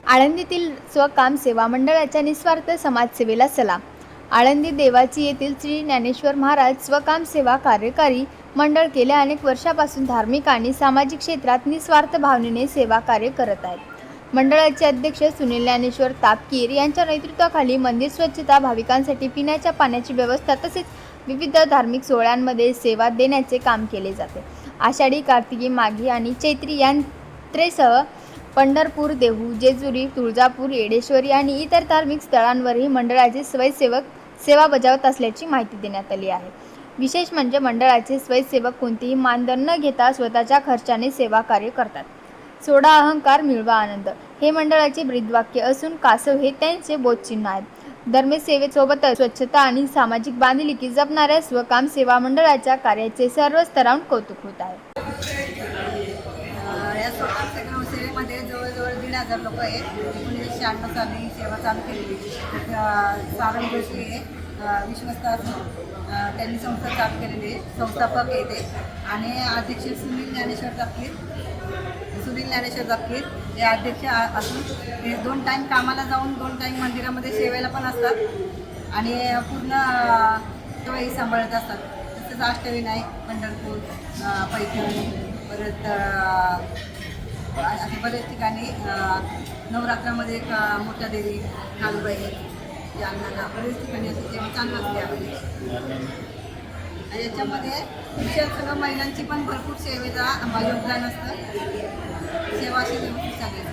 आळंदीतील स्वकाम सेवा मंडळाच्या निस्वार्थ समाजसेवेला सलाम। आळंदी देवाची येथील श्री ज्ञानेश्वर महाराज स्वकाम सेवा कार्यकारी मंडळ गेल्या अनेक वर्षापासून धार्मिक आणि सामाजिक क्षेत्रात निस्वार्थ भावनेने सेवा कार्य करत आहेत। मंडळाचे अध्यक्ष सुनील ज्ञानेश्वर तापकीर यांच्या नेतृत्वाखाली मंदिर स्वच्छता, भाविकांसाठी पिण्याच्या पाण्याची व्यवस्था तसेच विविध धार्मिक सोहळ्यांमध्ये सेवा देण्याचे काम केले जाते। आषाढी, कार्तिकी, माघी आणि चैत्री यात्रेसह पंढरपूर, देहू, जेजुरी, तुळजापूर, येडेश्वरी आणि इतर धार्मिक स्थळांवरही मंडळाचे स्वयंसेवक सेवा बजावत असल्याची माहिती देण्यात आली आहे। विशेष म्हणजे मंडळाचे स्वयंसेवक कोणतेही मानधन न घेता स्वतःच्या खर्चाने सेवा कार्य करतात। सोडा अहंकार, मिळवा आनंद हे मंडळाचे ब्रीदवाक्य असून कासव हे त्यांचे बोधचिन्ह आहे। धर्मसेवेसोबतच स्वच्छता आणि सामाजिक बांधिलकी जपणाऱ्या स्वकाम सेवा मंडळाच्या कार्याचे सर्व स्तरांवर कौतुक होत आहे। या स्वकाम सेवेमध्ये जवळजवळ 1,500 लोक आहेत। 1996 साली सेवा चालू केलेली। सारंग जोशी हे विश्वस्त असून त्यांनी संस्था चालू केलेली आहे, संस्थापक आहे ते। आणि अध्यक्ष सुनील ज्ञानेश्वर तापकीर हे अध्यक्ष असून ते 2 टाईम कामाला जाऊन 2 टाईम मंदिरामध्ये सेवेला पण असतात आणि पूर्ण तोही सांभाळत असतात। तसेच अष्टविनायक, पंढरपूर, पैठण, परत असे बरेच ठिकाणी नवरात्रामध्ये मोठ्या देवी, कालबाई, जालना, बरेच ठिकाणी असे सेवा चालू असते आपली। याच्यामध्ये विशेष सगळं महिलांची पण भरपूर सेवेचा योगदान असतं। सेवा अशी व्यवस्थित चालू आहे।